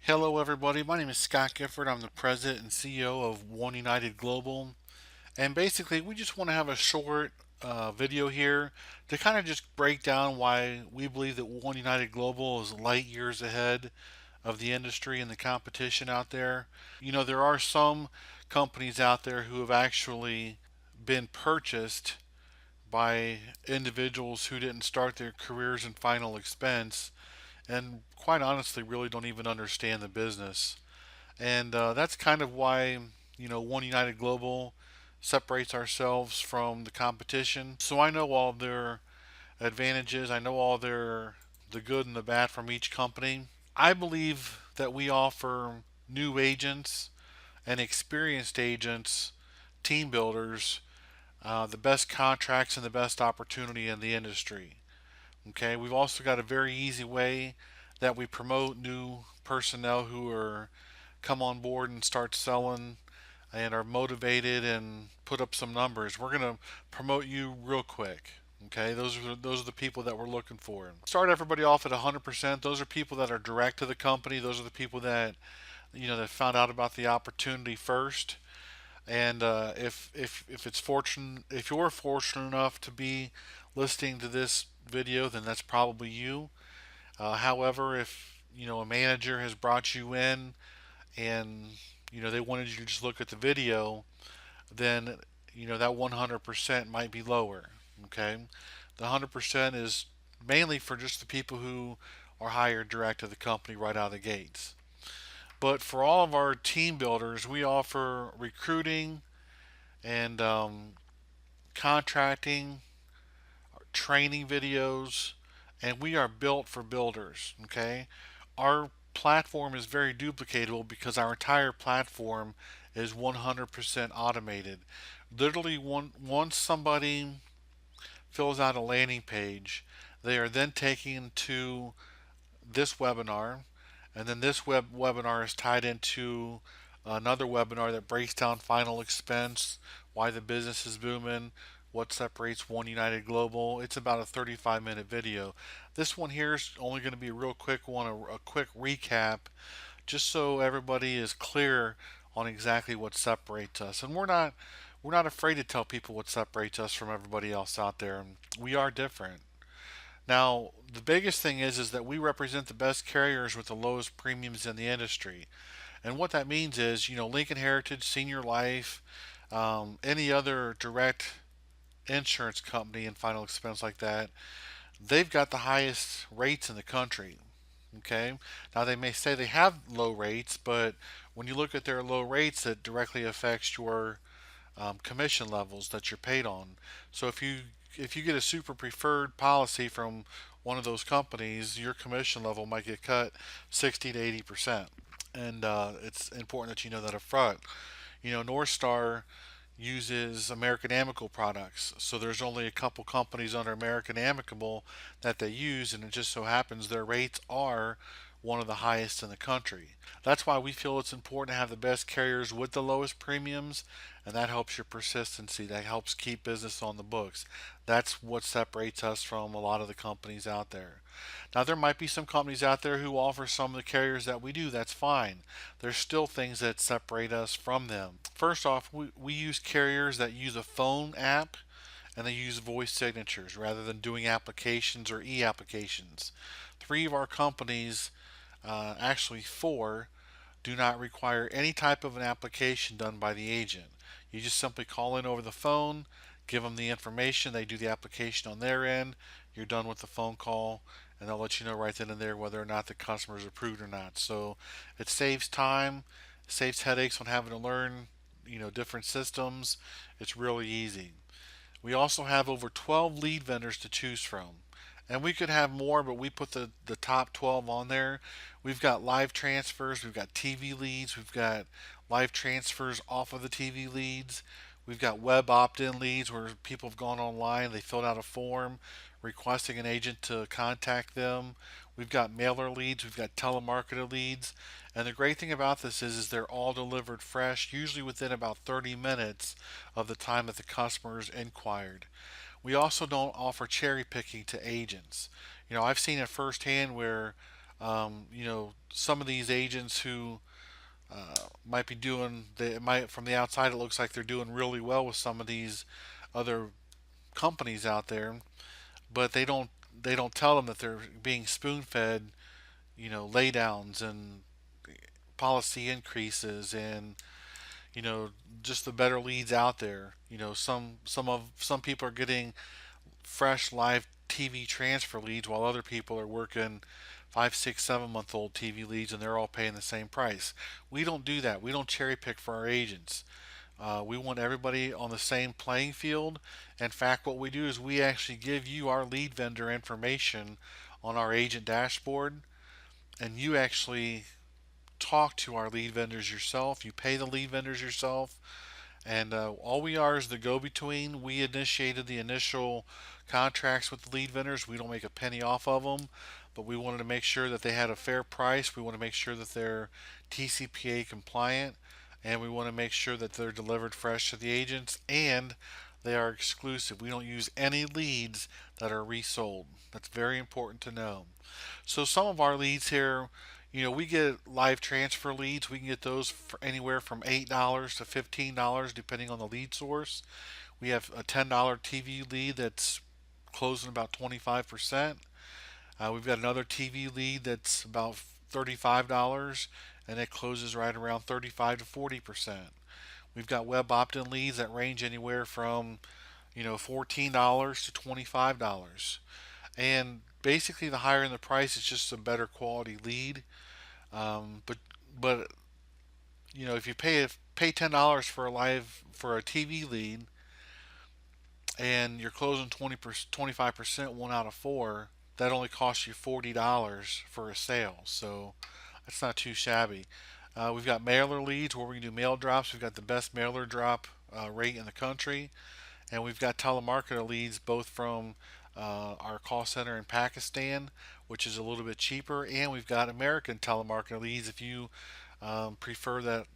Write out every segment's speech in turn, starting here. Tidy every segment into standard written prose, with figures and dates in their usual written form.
Hello, everybody. My name is Scott Gifford. I'm the president and CEO of One United Global. And basically, we just want to have a short video here to kind of just break down why we believe that One United Global is light years ahead of the industry and the competition out there. There are some companies out there who have actually been purchased by individuals who didn't start their careers in final expense and quite honestly really don't even understand the business. And that's kind of why, One United Global separates ourselves from the competition. So I know all their advantages. I know all the good and the bad from each company. I believe that we offer new agents and experienced agents, team builders, the best contracts and the best opportunity in the industry. Okay, we've also got a very easy way that we promote new personnel who are come on board and start selling and are motivated and put up some numbers. We're going to promote you real quick. Okay, those are the people that we're looking for. Start everybody off at 100%. Those are people that are direct to the company. Those are the people that that found out about the opportunity first. And if you're fortunate enough to be listening to this video, then that's probably you. However, if a manager has brought you in and they wanted you to just look at the video, then that 100% might be lower. Okay, the 100% is mainly for just the people who are hired direct to the company right out of the gates. But for all of our team builders, we offer recruiting and contracting, training videos, and we are built for builders. Okay, our platform is very duplicatable because our entire platform is 100% automated. Literally, once somebody fills out a landing page, they are then taken to this webinar, and then this webinar is tied into another webinar that breaks down final expense, why the business is booming, what separates One United Global. It's about a 35-minute video. This one here is only going to be a real quick one, a quick recap, just so everybody is clear on exactly what separates us. And we're not afraid to tell people what separates us from everybody else out there. We are different. Now, the biggest thing is that we represent the best carriers with the lowest premiums in the industry. And what that means is, Lincoln Heritage, Senior Life, any other direct insurance company and final expense like that, they've got the highest rates in the country. Okay. Now they may say they have low rates, but when you look at their low rates, it directly affects your commission levels that you're paid on. So if you get a super preferred policy from one of those companies, your commission level might get cut 60 to 80%. And it's important that you know that up front. North Star uses American Amicable products, so there's only a couple companies under American Amicable that they use, and it just so happens their rates are one of the highest in the country. That's why we feel it's important to have the best carriers with the lowest premiums, and that helps your persistency. That helps keep business on the books. That's what separates us from a lot of the companies out there. Now, there might be some companies out there who offer some of the carriers that we do. That's fine. There's still things that separate us from them. First off, we use carriers that use a phone app and they use voice signatures rather than doing applications or e-applications. Three of our companies, actually four, do not require any type of an application done by the agent. You just simply call in over the phone, give them the information, they do the application on their end, you're done with the phone call, and they'll let you know right then and there whether or not the customer is approved or not. So it saves time, saves headaches on having to learn, different systems. It's really easy. We also have over 12 lead vendors to choose from. And we could have more, but we put the top 12 on there. We've got live transfers, we've got TV leads, we've got live transfers off of the TV leads. We've got web opt in leads where people have gone online, they filled out a form requesting an agent to contact them. We've got mailer leads, we've got telemarketer leads. And the great thing about this is they're all delivered fresh, usually within about 30 minutes of the time that the customers inquired. We also don't offer cherry picking to agents. I've seen it firsthand where Some of these agents who might be doing, they might from the outside it looks like they're doing really well with some of these other companies out there, but they don't tell them that they're being spoon fed, laydowns and policy increases and you know just the better leads out there. Some people are getting fresh live TV transfer leads while other people are working 5, 6, 7 month old TV leads and they're all paying the same price. We don't do that. We don't cherry pick for our agents. We want everybody on the same playing field. In fact, what we do is we actually give you our lead vendor information on our agent dashboard, and you actually talk to our lead vendors yourself. You pay the lead vendors yourself, and all we are is the go-between. We initiated the initial contracts with the lead vendors. We don't make a penny off of them, but we wanted to make sure that they had a fair price. We want to make sure that they're TCPA compliant, and we want to make sure that they're delivered fresh to the agents and they are exclusive. We don't use any leads that are resold. That's very important to know. So some of our leads here, we get live transfer leads. We can get those for anywhere from $8 to $15 depending on the lead source. We have a $10 TV lead that's closing about 25%. We've got another TV lead that's about $35 and it closes right around 35 to 40%. We've got web opt-in leads that range anywhere from $14 to $25. And basically, the higher in the price, it's just a better quality lead. But if you pay $10 for a TV lead, and you're closing 25%, 1 out of 4, that only costs you $40 for a sale. So that's not too shabby. We've got mailer leads where we can do mail drops. We've got the best mailer drop rate in the country. And we've got telemarketer leads both from our call center in Pakistan, which is a little bit cheaper, and we've got American telemarketer leads if you prefer that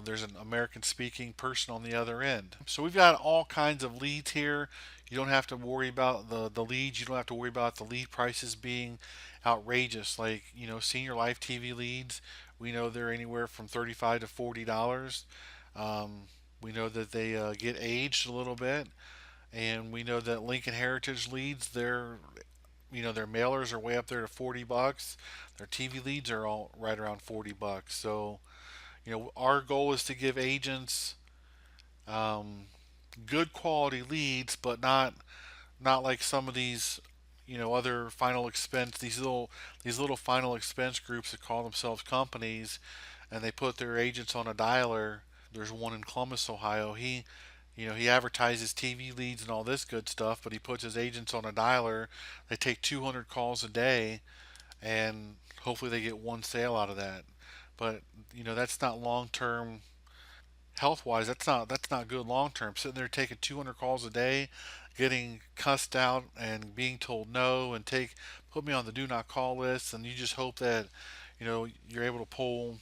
there's an American speaking person on the other end. So we've got all kinds of leads here. You don't have to worry about the leads. You don't have to worry about the lead prices being outrageous. Like senior life TV leads, we know they're anywhere from $35 to $40. We know that they get aged a little bit, and we know that Lincoln Heritage leads, their mailers are way up there to $40. Their TV leads are all right around $40. So our goal is to give agents um, good quality leads, but not like some of these other final expense these little final expense groups that call themselves companies, and they put their agents on a dialer. There's one in Columbus, Ohio. He advertises TV leads and all this good stuff, but he puts his agents on a dialer. They take 200 calls a day, and hopefully they get one sale out of that. But that's not long term health wise. That's not good long term. Sitting there taking 200 calls a day, getting cussed out and being told no, and put me on the do not call list, and you just hope that you're able to pull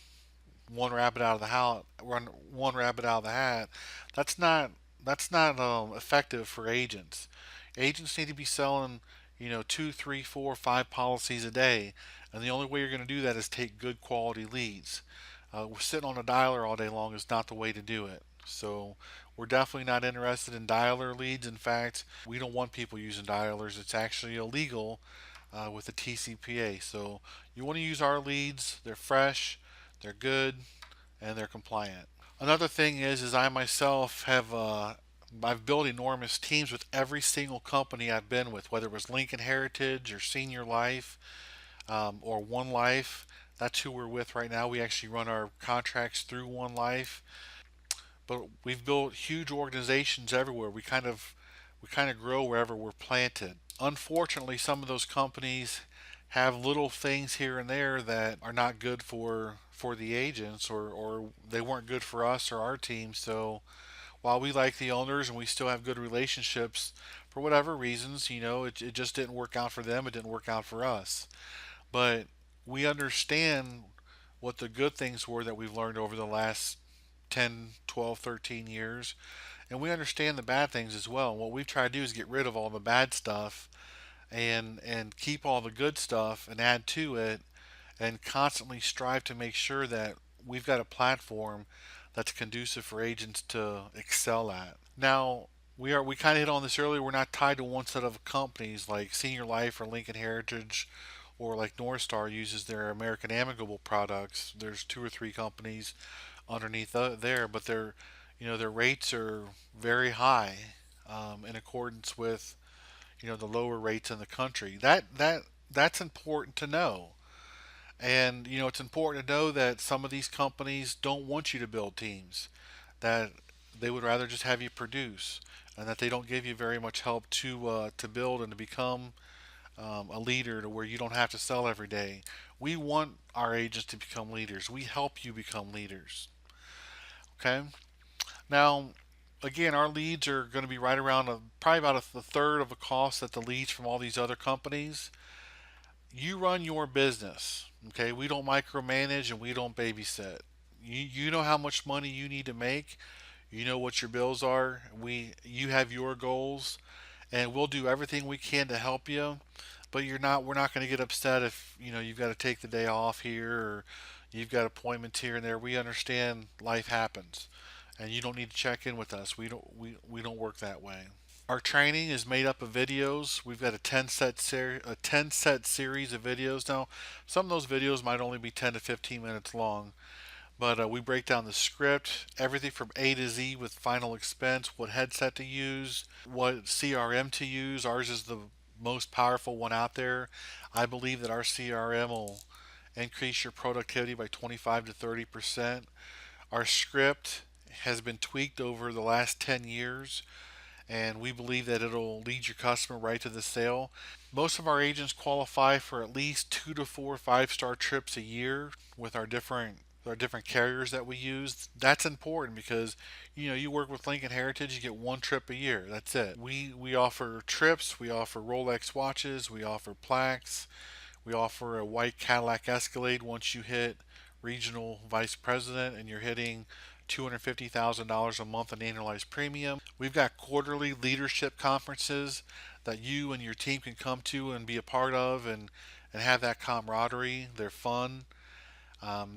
one rabbit out of the hat, run one rabbit out of the hat. That's not that's not effective for agents. Agents need to be selling, two, three, four, five policies a day, and the only way you're going to do that is take good quality leads. We're sitting on a dialer all day long is not the way to do it. So we're definitely not interested in dialer leads. In fact, we don't want people using dialers. It's actually illegal with the TCPA. So you want to use our leads. They're fresh, they're good, and they're compliant. Another thing is I myself I've built enormous teams with every single company I've been with, whether it was Lincoln Heritage or Senior Life or One Life. That's who we're with right now. We actually run our contracts through One Life, but we've built huge organizations everywhere. We kind of grow wherever we're planted. Unfortunately, some of those companies have little things here and there that are not good for the agents, or they weren't good for us or our team. So while we like the owners and we still have good relationships, for whatever reasons, it just didn't work out for them. It didn't work out for us. But we understand what the good things were that we've learned over the last 10, 12, 13 years. And we understand the bad things as well. And what we've tried to do is get rid of all the bad stuff and keep all the good stuff and add to it, and constantly strive to make sure that we've got a platform that's conducive for agents to excel at. Now, we kind of hit on this earlier. We're not tied to one set of companies like Senior Life or Lincoln Heritage, or like North Star uses their American Amicable products. There's two or three companies underneath there, but their rates are very high, in accordance with the lower rates in the country. That's important to know. And it's important to know that some of these companies don't want you to build teams, that they would rather just have you produce, and that they don't give you very much help to build and to become a leader to where you don't have to sell every day. We want our agents to become leaders. We help you become leaders. Okay. Now, again, our leads are going to be right around probably about a third of the cost that the leads from all these other companies. You run your business. Okay. We don't micromanage and we don't babysit. You know how much money you need to make. You know what your bills are. You have your goals, and we'll do everything we can to help you. But we're not going to get upset if you've got to take the day off here, or you've got appointments here and there. We understand life happens, and you don't need to check in with us. We don't work that way. Our training is made up of videos. We've got a 10 set series of videos. Now, some of those videos might only be 10 to 15 minutes long, but we break down the script, everything from A to Z with final expense, what headset to use, what CRM to use. Ours is the most powerful one out there. I believe that our CRM will increase your productivity by 25 to 30%. Our script has been tweaked over the last 10 years, and we believe that it'll lead your customer right to the sale. Most of our agents qualify for at least 2 to 4 5-star trips a year with our different carriers that we use. That's important because you work with Lincoln Heritage, you get one trip a year. That's it. We offer trips, we offer Rolex watches, we offer plaques, we offer a white Cadillac Escalade once you hit regional vice president and you're hitting $250,000 a month in annualized premium. We've got quarterly leadership conferences that you and your team can come to and be a part of, and have that camaraderie. They're fun.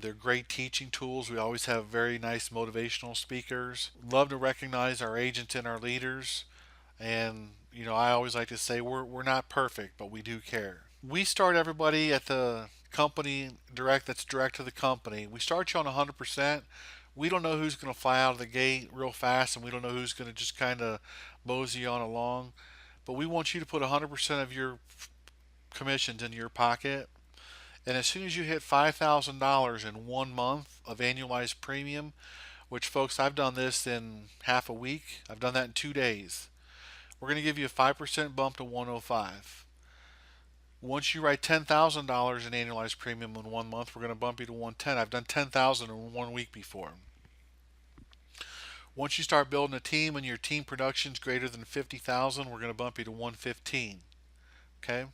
They're great teaching tools. We always have very nice motivational speakers. Love to recognize our agents and our leaders. And I always like to say we're not perfect, but we do care. We start everybody at the company that's direct to the company. We start you on 100%. We don't know who's going to fly out of the gate real fast, and we don't know who's going to just kind of mosey on along. But we want you to put 100% of your commissions in your pocket. And as soon as you hit $5,000 in 1 month of annualized premium, which, folks, I've done this in half a week, I've done that in 2 days. We're going to give you a 5% bump to 105. Once you write $10,000 in annualized premium in 1 month, we're going to bump you to 110. I've done 10,000 in 1 week before. Once you start building a team and your team production's greater than 50,000, we're going to bump you to 115. Okay?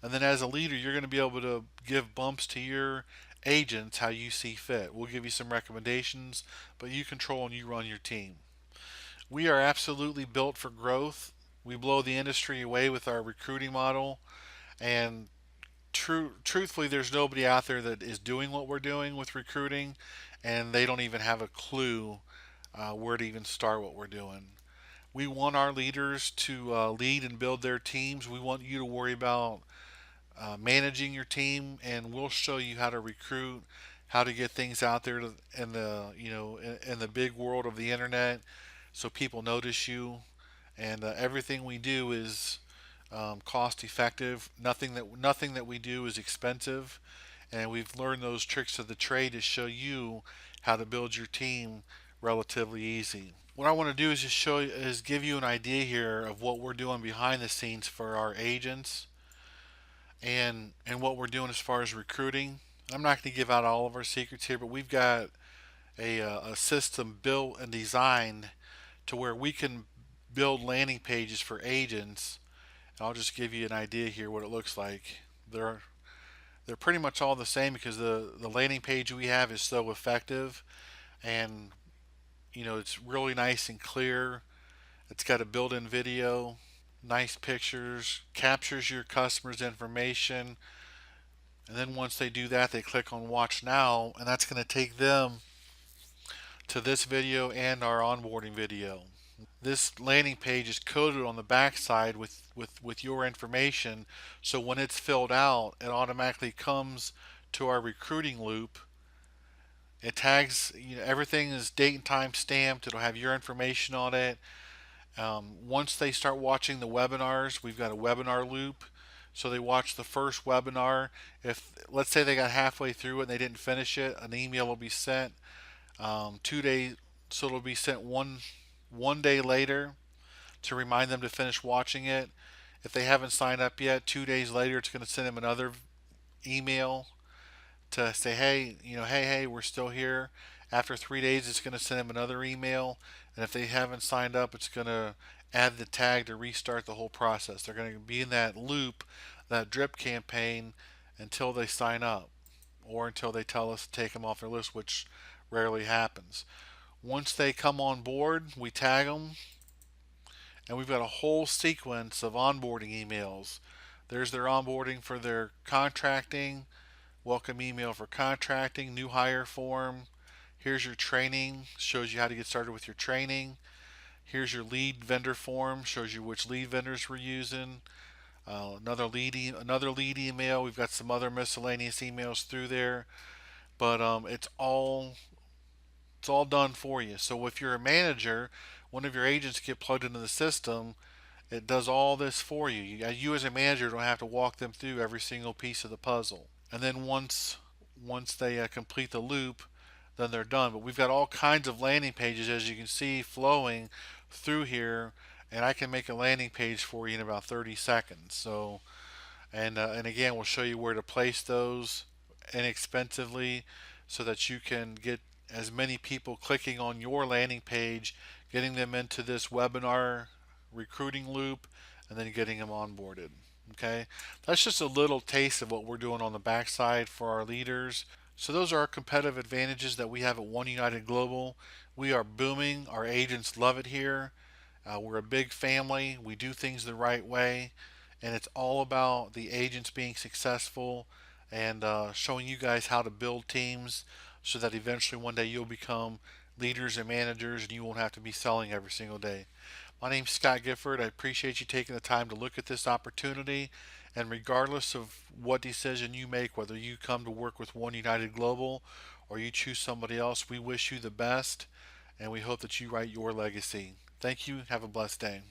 And then as a leader, you're going to be able to give bumps to your agents how you see fit. We'll give you some recommendations, but you control and you run your team. We are absolutely built for growth. We blow the industry away with our recruiting model, and truthfully, there's nobody out there that is doing what we're doing with recruiting, and they don't even have a clue where to even start what we're doing. We want our leaders to lead and build their teams. We want you to worry about managing your team, and we'll show you how to recruit, how to get things out there in the in the big world of the internet, so people notice you. And everything we do is cost effective. Nothing that we do is expensive, and we've learned those tricks of the trade to show you how to build your team relatively easy. What I want to do is give you an idea here of what we're doing behind the scenes for our agents, and what we're doing as far as recruiting. I'm not going to give out all of our secrets here, but we've got a system built and designed to where we can build landing pages for agents. I'll just give you an idea here what it looks like. They're pretty much all the same because the landing page we have is so effective, and it's really nice and clear. It's got a built-in video, nice pictures, captures your customer's information, And then once they do that, they click on Watch Now, and that's going to take them to this video and our onboarding video. This landing page is coded on the backside with your information, so when it's filled out, it automatically comes to our recruiting loop. It tags, everything is date and time stamped. It'll have your information on it. Once they start watching the webinars, we've got a webinar loop. So they watch the first webinar. If, let's say, they got halfway through it and they didn't finish it, an email will be sent 2 days. So it'll be sent one day later to remind them to finish watching it. If they haven't signed up yet, 2 days later, it's going to send them another email to say, hey, hey, we're still here. After 3 days, it's going to send them another email. And if they haven't signed up, it's going to add the tag to restart the whole process. They're going to be in that loop, that drip campaign, until they sign up or until they tell us to take them off their list, which rarely happens. Once they come on board, we tag them, and we've got a whole sequence of onboarding emails. There's their onboarding for their contracting, welcome email for contracting, new hire form. Here's your training, shows you how to get started with your training. Here's your lead vendor form, shows you which lead vendors we're using. Another lead email. We've got some other miscellaneous emails through there, but it's all done for you. So if you're a manager, one of your agents get plugged into the system, it does all this for you. You as a manager don't have to walk them through every single piece of the puzzle. And then once they complete the loop, then they're done. But we've got all kinds of landing pages, as you can see, flowing through here, and I can make a landing page for you in about 30 seconds. So, and again, we'll show you where to place those inexpensively, so that you can get as many people clicking on your landing page, getting them into this webinar recruiting loop, and then getting them onboarded. Okay, that's just a little taste of what we're doing on the backside for our leaders. So those are our competitive advantages that we have at One United Global. We are booming. Our agents love it here. We're a big family. We do things the right way, and it's all about the agents being successful and showing you guys how to build teams so that eventually one day you'll become leaders and managers and you won't have to be selling every single day. My name's Scott Gifford. I appreciate you taking the time to look at this opportunity. And regardless of what decision you make, whether you come to work with One United Global or you choose somebody else, we wish you the best and we hope that you write your legacy. Thank you. Have a blessed day.